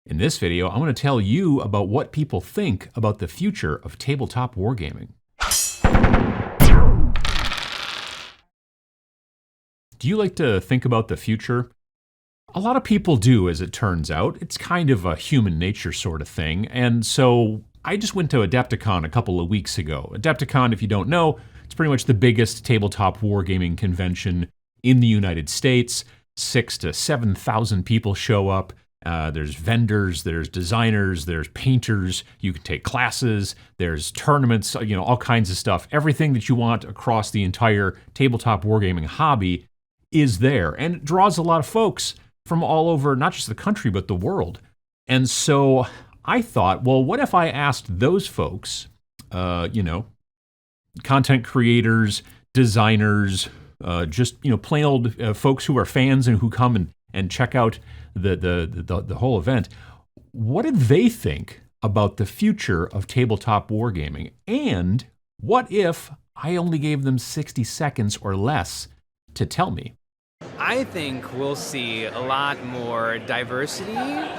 In this video, I'm going to tell you about what people think about the future of tabletop wargaming. Do you like to think about the future? A lot of people do, as it turns out. It's kind of a human nature sort of thing, and so I just went to AdeptiCon a couple of weeks ago. AdeptiCon, if you don't know, it's pretty much the biggest tabletop wargaming convention in the United States. 6,000 to 7,000 people show up. There's vendors, there's designers, there's painters, you can take classes, there's tournaments, all kinds of stuff. Everything that you want across the entire tabletop wargaming hobby is there. And it draws a lot of folks from all over, not just the country, but the world. And so I thought, well, what if I asked those folks, content creators, designers, just plain old folks who are fans and who come and check out the whole event, what did they think about the future of tabletop wargaming? And what if I only gave them 60 seconds or less to tell me? I think we'll see a lot more diversity,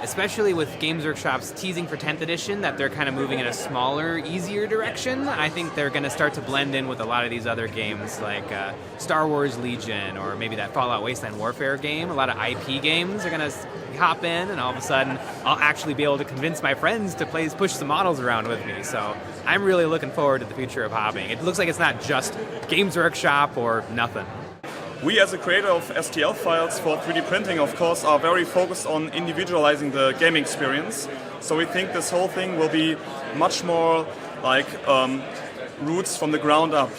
especially with Games Workshop's teasing for 10th edition that they're kind of moving in a smaller, easier direction. I think they're going to start to blend in with a lot of these other games like Star Wars Legion or maybe that Fallout Wasteland Warfare game. A lot of IP games are going to hop in, and all of a sudden I'll actually be able to convince my friends to push some models around with me. So I'm really looking forward to the future of hobbying. It looks like it's not just Games Workshop or nothing. We as a creator of STL files for 3D printing, of course, are very focused on individualizing the gaming experience. So we think this whole thing will be much more like roots from the ground up,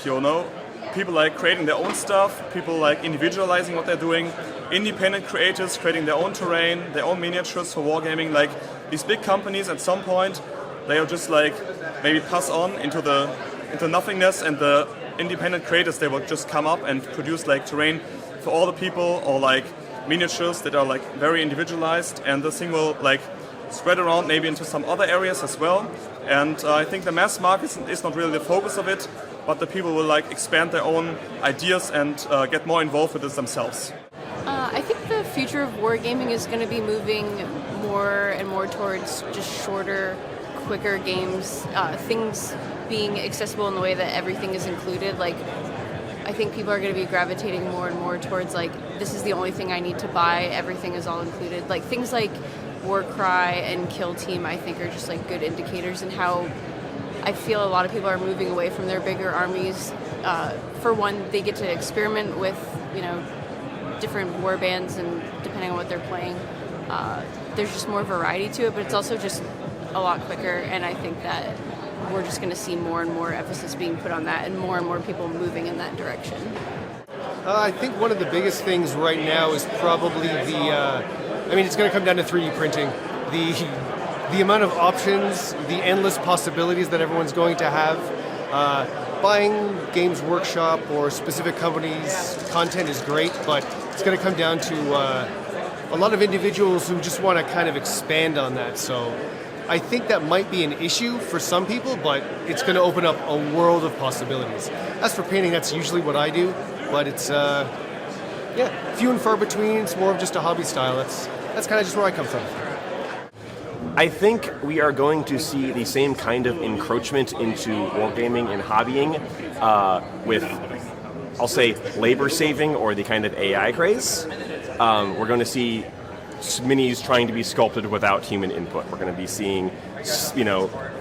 People like creating their own stuff, people like individualizing what they're doing, independent creators creating their own terrain, their own miniatures for wargaming. Like these big companies at some point, they'll just like maybe pass on into nothingness, and the independent creators, they will just come up and produce like terrain for all the people, or like miniatures that are like very individualized, and this thing will like spread around maybe into some other areas as well. And I think the mass market is not really the focus of it, but the people will like expand their own ideas and get more involved with this themselves. I think the future of wargaming is going to be moving more and more towards just shorter, quicker games, things being accessible in the way that everything is included. Like, I think people are going to be gravitating more and more towards like, this is the only thing I need to buy, everything is all included. Like things like Warcry and Kill Team, I think, are just like good indicators in how I feel a lot of people are moving away from their bigger armies. For one, they get to experiment with different war bands, and depending on what they're playing, there's just more variety to it, but it's also just a lot quicker, and I think that we're just going to see more and more emphasis being put on that and more people moving in that direction. I think one of the biggest things right now is probably it's going to come down to 3D printing. The amount of options, the endless possibilities that everyone's going to have. Buying Games Workshop or specific companies' content is great, but it's going to come down to a lot of individuals who just want to kind of expand on that. So I think that might be an issue for some people, but it's going to open up a world of possibilities. As for painting, that's usually what I do, but it's few and far between. It's more of just a hobby style. That's kind of just where I come from. I think we are going to see the same kind of encroachment into wargaming and hobbying with, I'll say, labor saving or the kind of AI craze. We're going to see minis trying to be sculpted without human input. We're going to be seeing,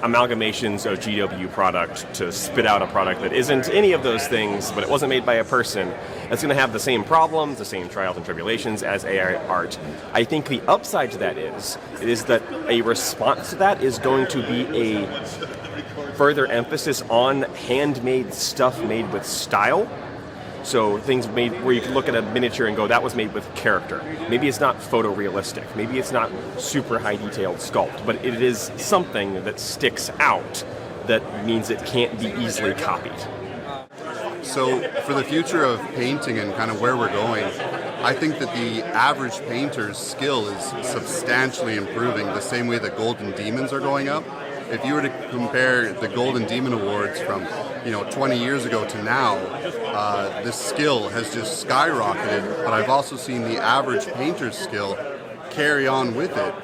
amalgamations of GW product to spit out a product that isn't any of those things, but it wasn't made by a person. That's going to have the same problems, the same trials and tribulations as AI art. I think the upside to that is that a response to that is going to be a further emphasis on handmade stuff made with style. So things made where you can look at a miniature and go, that was made with character. Maybe it's not photorealistic. Maybe it's not super high detailed sculpt, but it is something that sticks out that means it can't be easily copied. So for the future of painting and kind of where we're going, I think that the average painter's skill is substantially improving the same way that Golden Demons are going up. If you were to compare the Golden Demon Awards from 20 years ago to now, this skill has just skyrocketed, but I've also seen the average painter's skill carry on with it.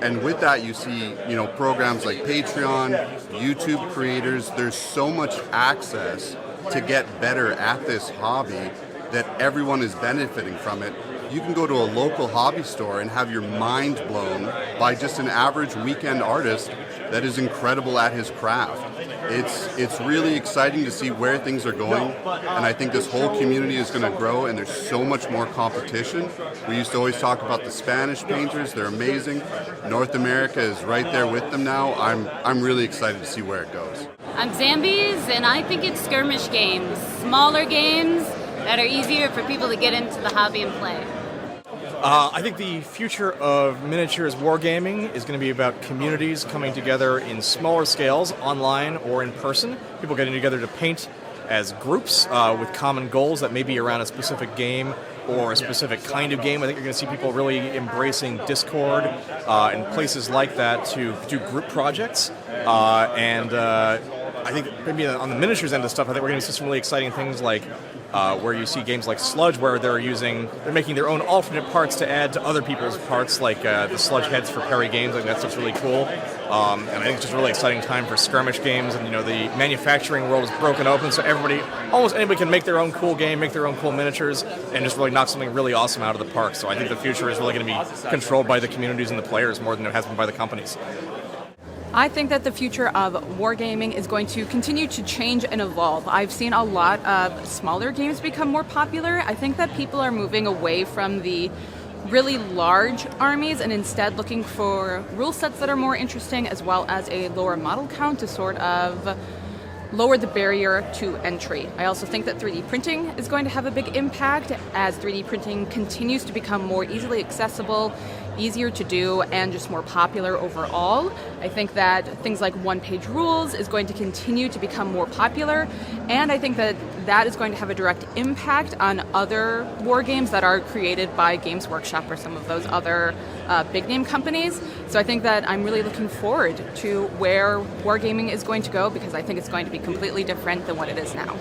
And with that, you see, programs like Patreon, YouTube creators. There's so much access to get better at this hobby that everyone is benefiting from it. You can go to a local hobby store and have your mind blown by just an average weekend artist that is incredible at his craft. It's really exciting to see where things are going, and I think this whole community is going to grow, and there's so much more competition. We used to always talk about the Spanish painters. They're amazing. North America is right there with them now. I'm really excited to see where it goes. I'm Zambies, and I think it's skirmish games, smaller games that are easier for people to get into the hobby and play. I think the future of miniatures wargaming is going to be about communities coming together in smaller scales, online or in person. People getting together to paint as groups with common goals that may be around a specific game or a specific kind of game. I think you're going to see people really embracing Discord and places like that to do group projects. I think maybe on the miniatures end of stuff, I think we're going to see some really exciting things like where you see games like Sludge, where they're making their own alternate parts to add to other people's parts, like the Sludge heads for Perry Games. I think that stuff's really cool. And I think it's just a really exciting time for skirmish games. And the manufacturing world is broken open, so almost anybody can make their own cool game, make their own cool miniatures, and just really knock something really awesome out of the park. So I think the future is really going to be controlled by the communities and the players more than it has been by the companies. I think that the future of wargaming is going to continue to change and evolve. I've seen a lot of smaller games become more popular. I think that people are moving away from the really large armies and instead looking for rule sets that are more interesting, as well as a lower model count to sort of lower the barrier to entry. I also think that 3D printing is going to have a big impact as 3D printing continues to become more easily accessible, easier to do, and just more popular overall. I think that things like one-page rules is going to continue to become more popular, and I think that that is going to have a direct impact on other war games that are created by Games Workshop or some of those other big-name companies. So I think that I'm really looking forward to where wargaming is going to go, because I think it's going to be completely different than what it is now.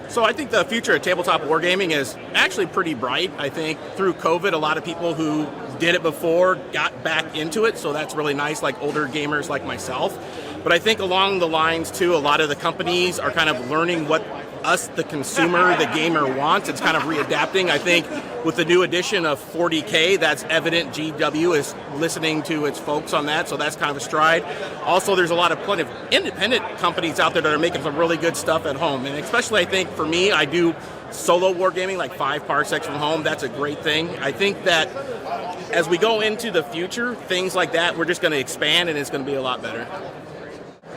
So I think the future of tabletop wargaming is actually pretty bright. I think through COVID, a lot of people who did it before got back into it, so that's really nice, like older gamers like myself. But I think along the lines, too, a lot of the companies are kind of learning what us, the consumer, the gamer, wants. It's kind of readapting. I think with the new edition of 40K, that's evident. GW is listening to its folks on that, so that's kind of a stride. Also, there's plenty of independent companies out there that are making some really good stuff at home. And especially, I think, for me, I do solo wargaming, like 5 parsecs from home. That's a great thing. I think that as we go into the future, things like that, we're just going to expand, and it's going to be a lot better.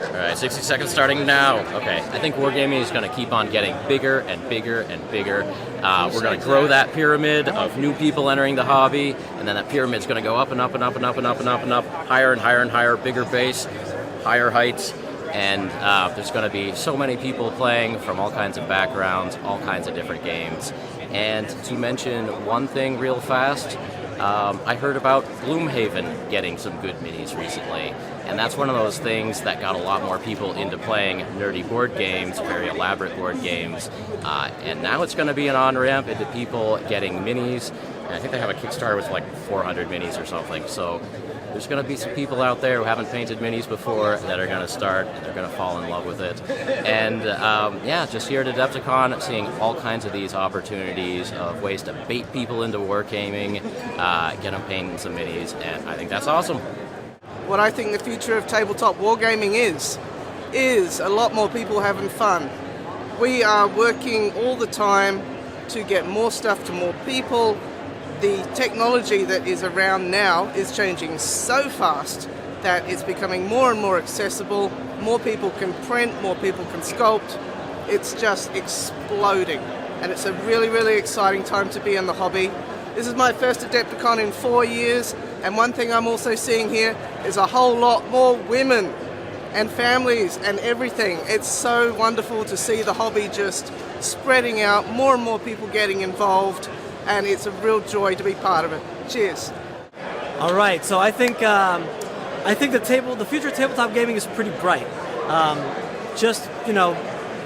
All right, 60 seconds starting now. Okay, I think wargaming is going to keep on getting bigger and bigger and bigger. We're going to grow that pyramid of new people entering the hobby, and then that pyramid's going to go up and up and up and up and up and up and up, higher and higher and higher, bigger base, higher heights, and there's going to be so many people playing from all kinds of backgrounds, all kinds of different games. And to mention one thing real fast, I heard about Gloomhaven getting some good minis recently, and that's one of those things that got a lot more people into playing nerdy board games, very elaborate board games, and now it's going to be an on-ramp into people getting minis. And I think they have a Kickstarter with like 400 minis or something, so there's going to be some people out there who haven't painted minis before that are going to start, and they're going to fall in love with it. And just here at AdeptiCon, seeing all kinds of these opportunities of ways to bait people into wargaming, get them painting some minis, and I think that's awesome. What I think the future of tabletop wargaming is a lot more people having fun. We are working all the time to get more stuff to more people. The technology that is around now is changing so fast that it's becoming more and more accessible. More people can print, more people can sculpt. It's just exploding. And it's a really, really exciting time to be in the hobby. This is my first AdeptiCon in 4 years, and one thing I'm also seeing here is a whole lot more women and families and everything. It's so wonderful to see the hobby just spreading out, more and more people getting involved, and it's a real joy to be part of it. Cheers. All right, so I think the future of tabletop gaming is pretty bright.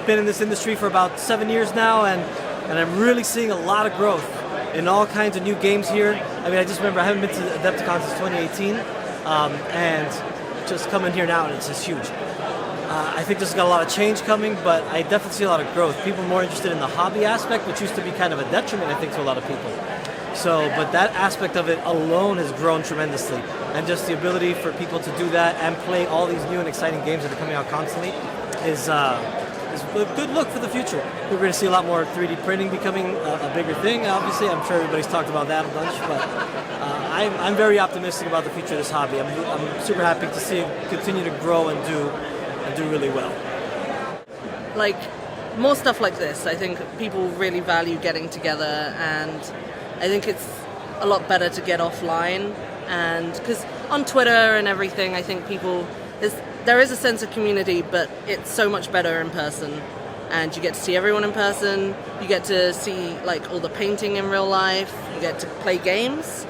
Been in this industry for about 7 years now, and I'm really seeing a lot of growth in all kinds of new games here. I mean, I just remember I haven't been to AdeptiCon since 2018, and just coming here now, and it's just huge. I think there's got a lot of change coming, but I definitely see a lot of growth. People are more interested in the hobby aspect, which used to be kind of a detriment, I think, to a lot of people. So, but that aspect of it alone has grown tremendously. And just the ability for people to do that and play all these new and exciting games that are coming out constantly is a good look for the future. We're going to see a lot more 3D printing becoming a bigger thing, obviously. I'm sure everybody's talked about that a bunch, but I'm very optimistic about the future of this hobby. I'm super happy to see it continue to grow and do really well. Like, more stuff like this. I think people really value getting together, and I think it's a lot better to get offline. And because on Twitter and everything, I think there is a sense of community, but it's so much better in person. And you get to see everyone in person. You get to see like all the painting in real life. You get to play games,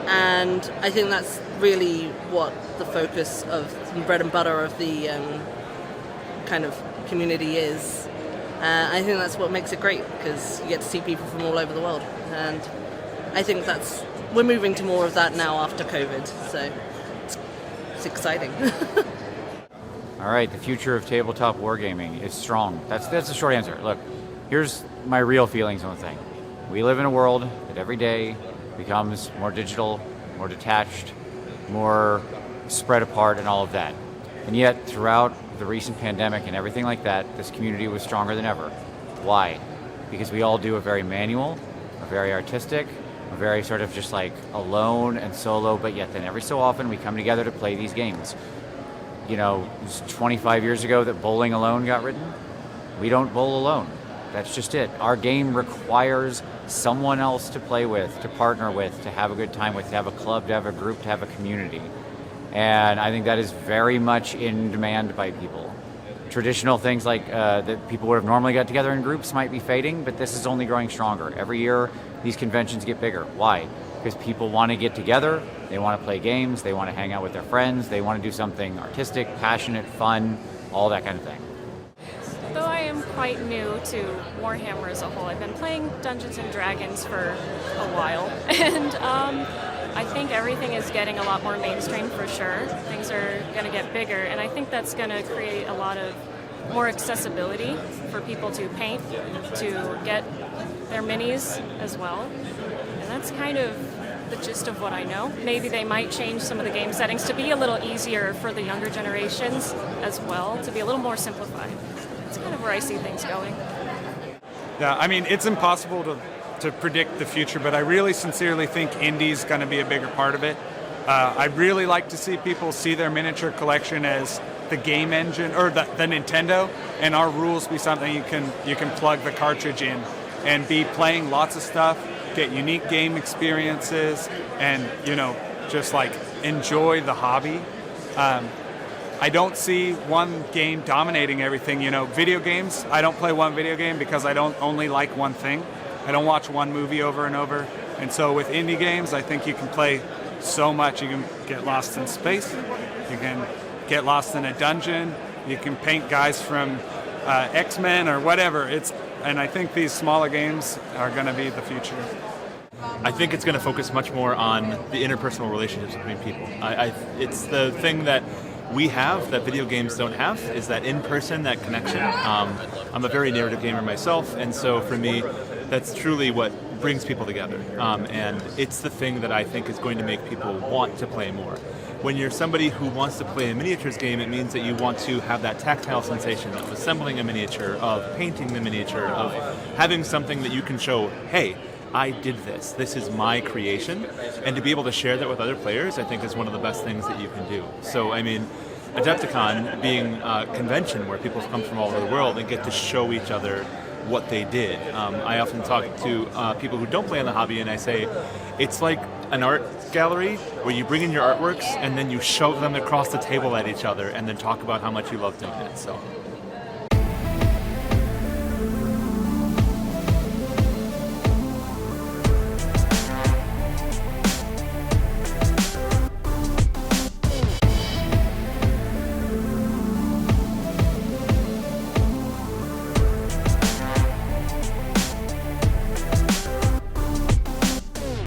and I think that's really what the focus of the bread and butter of the kind of community is. I think that's what makes it great, because you get to see people from all over the world, and I think we're moving to more of that now after COVID, so it's exciting. All right, the future of tabletop wargaming is strong. That's the short answer. Look, here's my real feelings on the thing. We live in a world that every day becomes more digital, more detached, more spread apart, and all of that. And yet, throughout the recent pandemic and everything like that, this community was stronger than ever. Why? Because we all do a very manual, a very artistic, a very sort of just like alone and solo, but yet then every so often we come together to play these games. You know, it was 25 years ago that bowling alone got written. We don't bowl alone. That's just it. Our game requires someone else to play with, to partner with, to have a good time with, to have a club, to have a group, to have a community. And I think that is very much in demand by people. Traditional things like that people would have normally got together in groups might be fading, but this is only growing stronger. Every year, these conventions get bigger. Why? Because people want to get together, they want to play games, they want to hang out with their friends, they want to do something artistic, passionate, fun, all that kind of thing. Though I am quite new to Warhammer as a whole, I've been playing Dungeons & Dragons for a while, and I think everything is getting a lot more mainstream for sure. Things are going to get bigger, and I think that's going to create a lot of more accessibility for people to paint, to get their minis as well. And that's kind of the gist of what I know. Maybe they might change some of the game settings to be a little easier for the younger generations as well, to be a little more simplified. That's kind of where I see things going. Yeah, I mean, it's impossible to predict the future, but I really sincerely think indie's going to be a bigger part of it. I'd really like to see people see their miniature collection as the game engine, or the Nintendo, and our rules be something you can plug the cartridge in and be playing lots of stuff, get unique game experiences, and just like enjoy the hobby. I don't see one game dominating everything. Video games, I don't play one video game because I don't only like one thing. I don't watch one movie over and over. And so with indie games, I think you can play so much. You can get lost in space. You can get lost in a dungeon. You can paint guys from X-Men or whatever. And I think these smaller games are going to be the future. I think it's going to focus much more on the interpersonal relationships between people. It's the thing that we have that video games don't have, is that in-person, that connection. I'm a very narrative gamer myself, and so for me, that's truly what brings people together. And it's the thing that I think is going to make people want to play more. When you're somebody who wants to play a miniatures game, it means that you want to have that tactile sensation of assembling a miniature, of painting the miniature, of having something that you can show, hey, I did this. This is my creation. And to be able to share that with other players, I think is one of the best things that you can do. So, I mean, AdeptiCon being a convention where people come from all over the world and get to show each other what they did. I often talk to people who don't play in the hobby, and I say, it's like an art gallery where you bring in your artworks and then you shove them across the table at each other and then talk about how much you love doing it. So